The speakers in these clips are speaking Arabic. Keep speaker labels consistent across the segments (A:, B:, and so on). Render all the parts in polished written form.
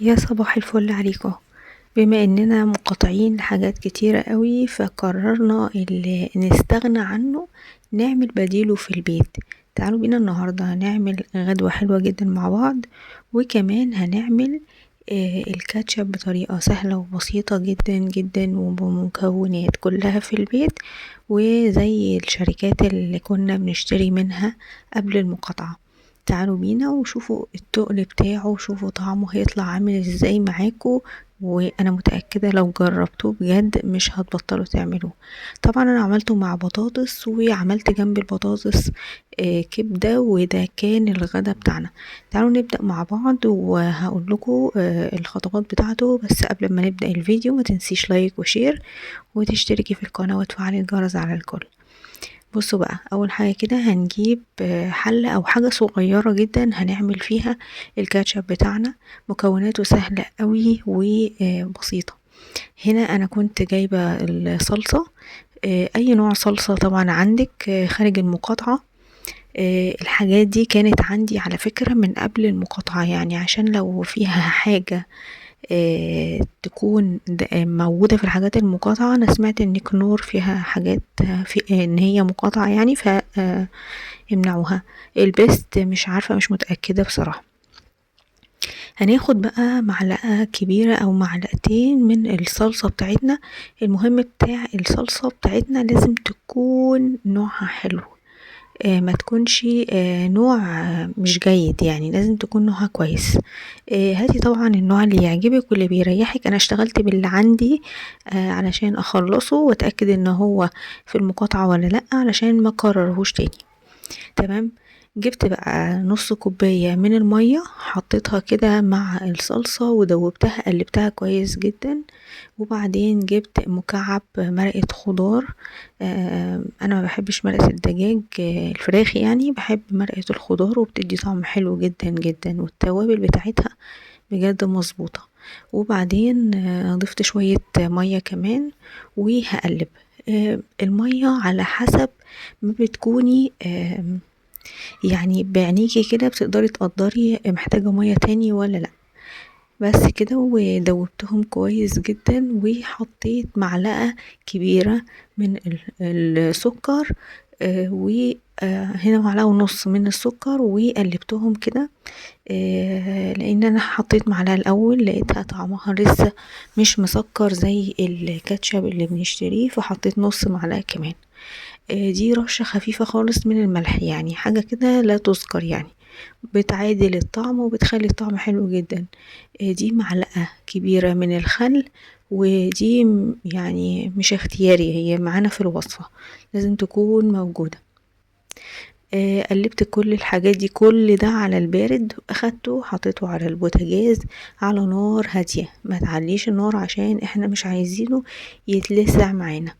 A: يا صباح الفل عليكم. بما اننا مقاطعين لحاجات كتيرة قوي فقررنا اللي نستغنى عنه نعمل بديله في البيت. تعالوا بينا النهاردة هنعمل غدوة حلوة جدا مع بعض، وكمان هنعمل الكاتشب بطريقة سهلة وبسيطة جدا جدا وبمكونات كلها في البيت، وزي الشركات اللي كنا بنشتري منها قبل المقاطعة. تعالوا بينا وشوفوا التقل بتاعه وشوفوا طعمه هيطلع عامل ازاي معاكم، وانا متأكدة لو جربتوه بجد مش هتبطلوا تعملوه. طبعا انا عملته مع بطاطس وعملت جنب البطاطس كبدة، وده كان الغدا بتاعنا. تعالوا نبدأ مع بعض وهقول لكم الخطوات بتاعته. بس قبل ما نبدأ الفيديو ما تنسيش لايك وشير وتشتركي في القناة وتفعلي الجرس على الكل. بصوا بقى، اول حاجة كده هنجيب حلة او حاجة صغيرة جدا هنعمل فيها الكاتشب بتاعنا. مكوناته سهلة قوي وبسيطة. هنا انا كنت جايبة الصلصة، اي نوع صلصة طبعا عندك خارج المقاطعة. الحاجات دي كانت عندي على فكرة من قبل المقاطعة، يعني عشان لو فيها حاجة تكون موجودة في الحاجات المقاطعة. انا سمعت ان كنور فيها حاجات في ان هي مقاطعة يعني ف يمنعوها. البيست مش عارفة، مش متأكدة بصراحة. هناخد بقى معلقة كبيرة او معلقتين من الصلصة بتاعتنا. المهم بتاع الصلصة بتاعتنا لازم تكون نوعها حلو، ما تكونش نوع مش جيد، يعني لازم تكون نوعها كويس. هاتي طبعا النوع اللي يعجبك واللي بيريحك. انا اشتغلت باللي عندي علشان اخلصه واتاكد ان هو في المقاطعه ولا لا، علشان ما كررهوش تاني. تمام. جبت بقى نص كوباية من المية، حطيتها كده مع الصلصة ودوبتها قلبتها كويس جدا. وبعدين جبت مكعب مرقة خضار. انا ما بحبش مرقة الدجاج، الفراخ يعني، بحب مرقة الخضار وبتدي طعم حلو جدا جدا، والتوابل بتاعتها بجد مظبوطة. وبعدين ضفت شوية مية كمان وهقلب. المية على حسب ما بتكوني يعني بعينيكي كده بتقدري تقدري محتاجة مية تاني ولا لا. بس كده ودوبتهم كويس جدا، وحطيت معلقة كبيرة من السكر، وهنا معلقة ونص من السكر وقلبتهم كده. لان انا حطيت معلقة الاول لقيتها طعمها لسه مش مسكر زي الكاتشب اللي بنشتريه، فحطيت نص معلقة كمان. دي رشة خفيفة خالص من الملح، يعني حاجة كده لا تذكر يعني، بتعادل الطعم وبتخلي الطعم حلو جدا. دي معلقة كبيرة من الخل، ودي يعني مش اختياري، هي معانا في الوصفة لازم تكون موجودة. قلبت كل الحاجات دي، كل ده على البارد، اخدته حطيته على البوتاجاز على نار هادية، ما تعليش النار عشان احنا مش عايزينه يتلسع معانا.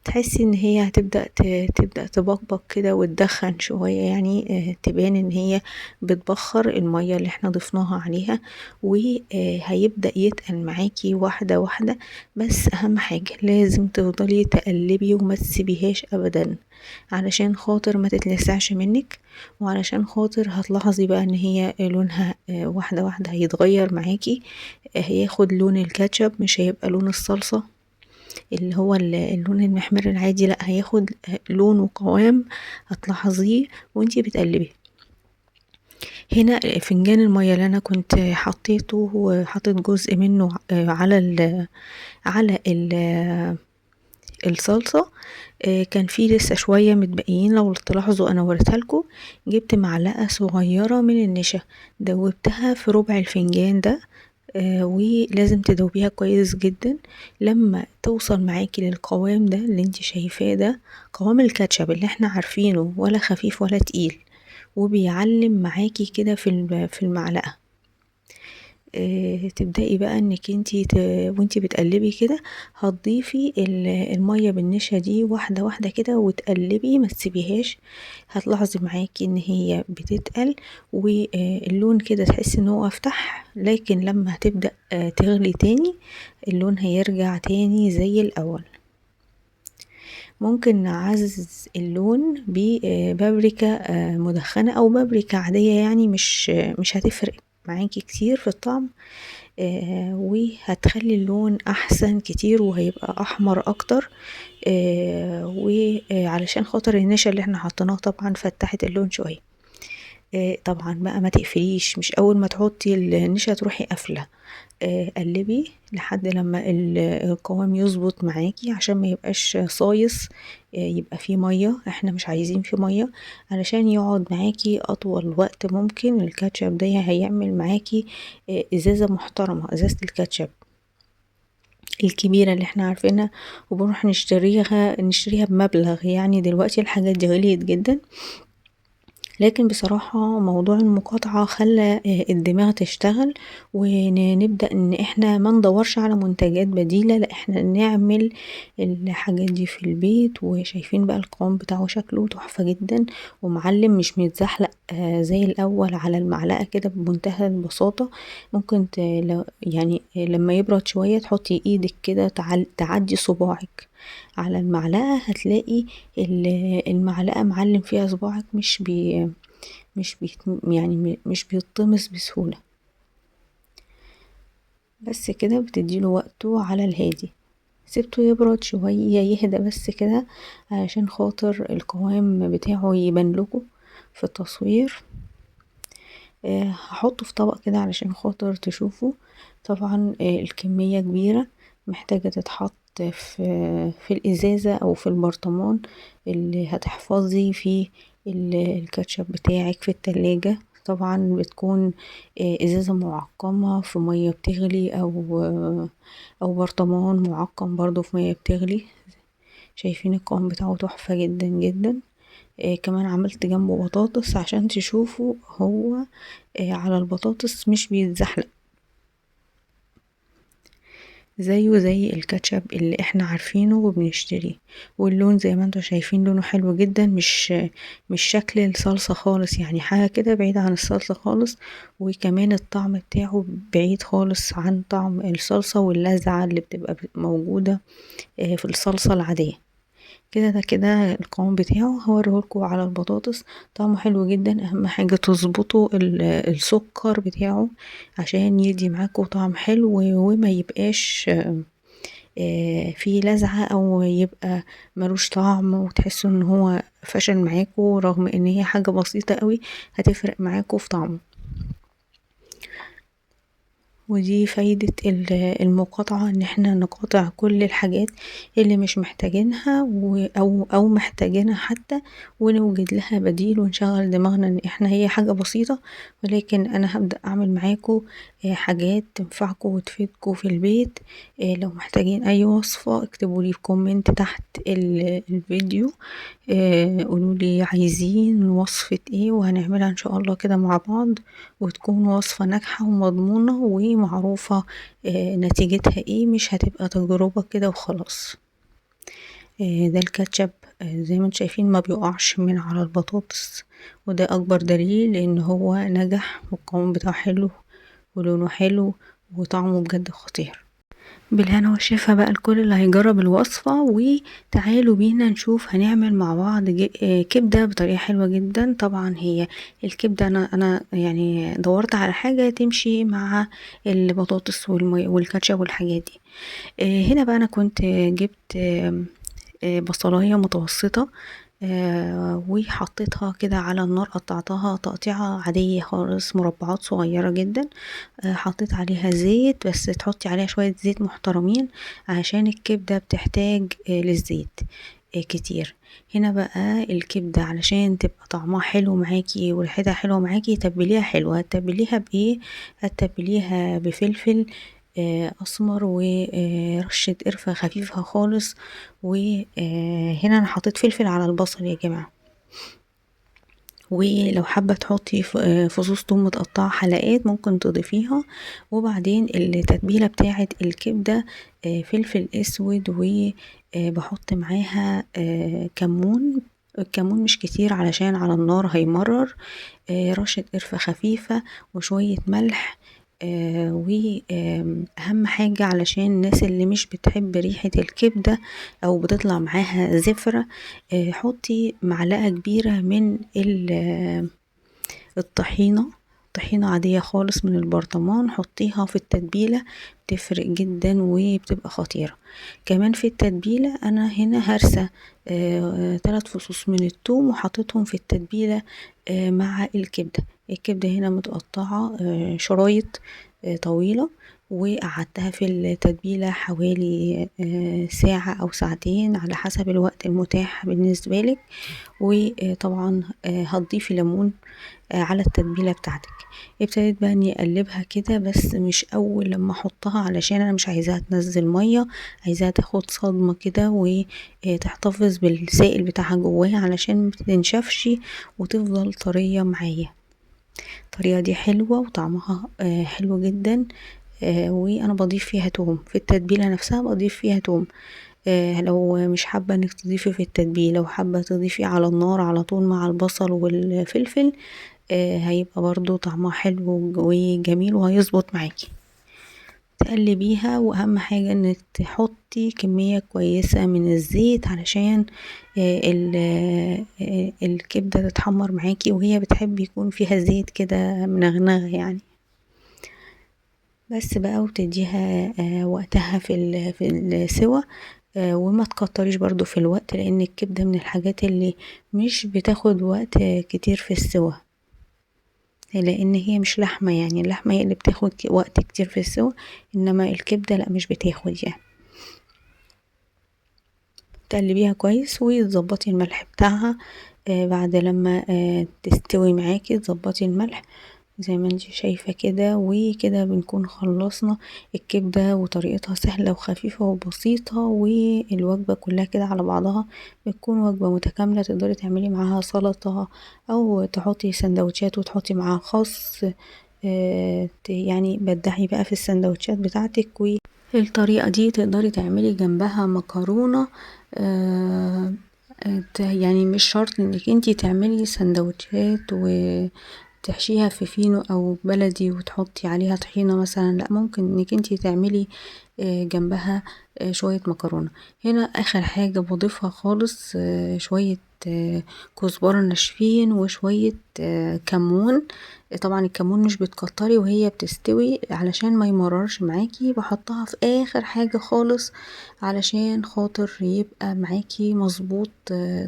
A: تحسي ان هي هتبدأ تبدأ تبقبق كده وتدخن شوية، يعني تبان ان هي بتبخر المية اللي احنا ضفناها عليها، وهيبدأ يتقل معاكي واحدة واحدة. بس اهم حاجة لازم تفضلي تقلبي وما تسيبيهاش ابدا، علشان خاطر ما تتلسعش منك، وعلشان خاطر هتلاحظي بقى ان هي لونها واحدة واحدة هيتغير معاكي. هياخد لون الكاتشب، مش هيبقى لون الصلصة اللي هو اللون المحمر العادي، لا هياخد لون وقوام هتلاحظيه وانتي بتقلبي. هنا فنجان المية اللي انا كنت حطيته وحطيت جزء منه على الصلصة. كان فيه لسه شوية متبقيين، لو تلاحظوا انا وريتها لكم. جبت معلقة صغيرة من النشا، دوبتها في ربع الفنجان ده. ولازم تدوبيها كويس جدا لما توصل معاكي للقوام ده اللي انت شايفاه ده، قوام الكاتشب اللي احنا عارفينه، ولا خفيف ولا تقيل، وبيعلم معاكي كده في المعلقة. تبدأي بقى انك انتي وانتي بتقلبي كده هتضيفي المية بالنشا دي واحدة واحدة كده وتقلبي، ما تسيبيهاش. هتلاحظي معاكي ان هي بتتقل، واللون كده تحسي ان هو افتح، لكن لما هتبدأ تغلي تاني اللون هيرجع تاني زي الاول. ممكن نعزز اللون ببابريكا مدخنة او بابريكا عادية، يعني مش هتفرق معاكي كتير في الطعم، وهتخلي اللون احسن كتير وهيبقى احمر اكتر. وعلشان خاطر النشا اللي احنا حطيناه طبعا فتحت اللون شوية. طبعا بقى ما تقفليش، مش اول ما تحطي النشا تروحي قافله. قلبي لحد لما القوام يظبط معاكي عشان ما يبقاش صايص. يبقى فيه ميه، احنا مش عايزين فيه ميه علشان يقعد معاكي اطول وقت ممكن. الكاتشب ده هيعمل معاكي ازازه محترمه، ازازه الكاتشب الكبيرة اللي احنا عارفينها وبنروح نشتريها بمبلغ. يعني دلوقتي الحاجات دي غليت جدا، لكن بصراحة موضوع المقاطعة خلى الدماغ تشتغل، ونبدأ ان احنا ما ندورش على منتجات بديلة، لا احنا نعمل الحاجات دي في البيت. وشايفين بقى القوام بتاعه شكله تحفة جدا ومعلم، مش متزحلق زي الاول على المعلقة كده بمنتهى البساطة. ممكن يعني لما يبرد شوية تحطي ايدك كده تعدي صباعك على المعلقة، هتلاقي المعلقة معلم فيها صباعك، يعني مش بيطمس بسهولة. بس كده بتديله وقته على الهادي، سيبته يبرد شوية يهدى بس كده علشان خاطر القوام بتاعه يبان لكم في التصوير. هحطه في طبق كده علشان خاطر تشوفوا. طبعا الكمية كبيرة، محتاجة تتحط في الازازة او في البرطمان اللي هتحفظي فيه الكاتشب بتاعك في التلاجة. طبعا بتكون ازازة معقمة في مية بتغلي، او برطمان معقم برضو في مية بتغلي. شايفين القوام بتاعه تحفة جدا جدا. كمان عملت جنبه بطاطس عشان تشوفوا هو على البطاطس مش بيتزحلق، زيه زي الكاتشب اللي احنا عارفينه وبنشتريه. واللون زي ما انتوا شايفين لونه حلو جدا، مش شكل الصلصة خالص، يعني حاجة كده بعيدة عن الصلصة خالص. وكمان الطعم بتاعه بعيد خالص عن طعم الصلصة واللذعة اللي بتبقى موجودة في الصلصة العادية. كده القوام بتاعه هوريهولكوا على البطاطس. طعمه حلو جدا، اهم حاجة تظبطوا السكر بتاعه عشان يدي معاكوا طعم حلو وما يبقاش فيه لذعة او يبقى ملوش طعم وتحسوا ان هو فشل معاكوا، رغم ان هي حاجة بسيطة قوي هتفرق معاكوا في طعمه. ودي فايدة المقاطعة، ان احنا نقاطع كل الحاجات اللي مش محتاجينها او محتاجينها حتى، ونوجد لها بديل ونشغل دماغنا ان احنا هي حاجة بسيطة، ولكن انا هبدأ اعمل معاكم حاجات تنفعكم وتفيدكم في البيت. لو محتاجين اي وصفة اكتبولي في كومنت تحت الفيديو، قولولي عايزين وصفة ايه وهنعملها ان شاء الله كده مع بعض، وتكون وصفة ناجحة ومضمونة ومعروفة نتيجتها ايه، مش هتبقى تجربة كده وخلاص. ده الكاتشب زي ما انتم شايفين ما بيقعش من على البطاطس، وده اكبر دليل ان هو نجح والقوام بتاعه حلو ولونه حلو وطعمه بجد خطير. بالهنا والشفا بقى الكل اللي هيجرب الوصفة. وتعالوا بينا نشوف هنعمل مع بعض كبدة بطريقة حلوة جدا. طبعا هي الكبدة انا يعني دورت على حاجة تمشي مع البطاطس والكاتشب والحاجات دي. هنا بقى انا كنت جبت بصلاية متوسطة، وحطيتها كده على النار، قطعتها تقطيعة عادية خالص، مربعات صغيرة جدا. حطيت عليها زيت، بس تحطي عليها شوية زيت محترمين عشان الكبدة بتحتاج للزيت كتير. هنا بقى الكبدة علشان تبقى طعمها حلو معاكي وريحتها حلوة معاكي تبليها حلوة. هتتبليها بايه؟ هتتبليها بفلفل اسمر ورشة قرفة خفيفة خالص. وهنا انا حطيت فلفل على البصل يا جماعة. ولو حابة تحطي فصوص توم متقطعة حلقات ممكن تضيفيها. وبعدين التتبيلة بتاعة الكبدة فلفل اسود، وبحط معاها كمون. الكمون مش كتير علشان على النار هيمرر. رشة قرفة خفيفة وشوية ملح. واهم حاجة علشان الناس اللي مش بتحب ريحة الكبدة او بتطلع معاها زفرة، حطي معلقة كبيرة من الطحينة طحينة عادية خالص من البرطمان، حطيها في التتبيلة بتفرق جدا وبتبقى خطيرة. كمان في التتبيلة انا هنا هرسة 3 فصوص من الثوم وحطيتهم في التتبيلة مع الكبدة. الكبدة هنا متقطعة شرايط طويلة، وقعدتها في التتبيلة حوالي ساعة أو ساعتين على حسب الوقت المتاح بالنسبة لك. وطبعا هتضيفي ليمون على التتبيلة بتاعتك. ابتديت بقى اني اقلبها كده، بس مش اول لما احطها علشان انا مش عايزاها تنزل مية، عايزاها تاخد صدمة كده وتحتفظ بالسائل بتاعها جواها علشان متنشفش وتفضل طرية معايا. الطريقة دي حلوة وطعمها حلو جدا. وانا بضيف فيها توم في التتبيلة نفسها، بضيف فيها توم. لو مش حابة انك تضيفي في التتبيلة وحابة تضيفي على النار على طول مع البصل والفلفل، هيبقى برضو طعمها حلو وجميل وهيظبط معاكي. تقلبيها، واهم حاجة انك تحطي كمية كويسة من الزيت علشان الكبدة تتحمر معاكي، وهي بتحب يكون فيها زيت كده منغنغ يعني. بس بقى وتديها وقتها في السوا. وما تكتريش برضو في الوقت، لان الكبدة من الحاجات اللي مش بتاخد وقت كتير في السوا، لان هي مش لحمة. يعني اللحمة هي اللي بتاخد وقت كتير في السوا، انما الكبدة لا، مش بتاخد يعني. تقلبيها كويس وتظبطي الملح بتاعها. بعد لما تستوي معاكي تظبطي الملح زي ما انتي شايفة كده. وكده بنكون خلصنا الكبدة، وطريقتها سهلة وخفيفة وبسيطة، والوجبة كلها كده على بعضها بتكون وجبة متكاملة. تقدري تعملي معاها سلطة، او تحطي سندوتشات وتحطي معاها خس. يعني بدعي بقى في السندوتشات بتاعتك. والطريقة دي تقدري تعملي جنبها مكرونة. آه، يعني مش شرط انك انتي تعملي سندوتشات وتحشيها في فينو او بلدي وتحطي عليها طحينة مثلا. لا، ممكن انك انتي تعملي جنبها شوية مكرونة. هنا اخر حاجة بضيفها خالص شوية كزبرة ناشفين وشوية كمون. طبعا الكمون مش بتكتري وهي بتستوي علشان ما يمررش معاكي، بحطها في اخر حاجة خالص علشان خاطر يبقى معاكي مظبوط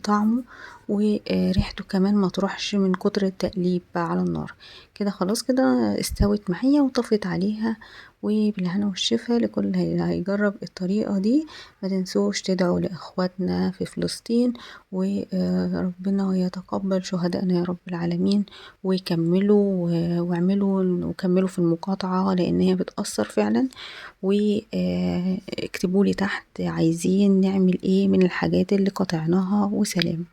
A: طعمه، وريحته كمان ما تروحش من كتر التقليب على النار. كده خلاص كده استوت معايا وطفت عليها. وبالهنا والشفا لكل اللي هيجرب الطريقة دي. ما تنسوش تدعوا لإخواتنا في فلسطين، وربنا يتقبل شهدائنا يا رب العالمين. وكملوا وكملوا في المقاطعة لأن هي بتأثر فعلا. واكتبوا لي تحت عايزين نعمل ايه من الحاجات اللي قطعناها. وسلام.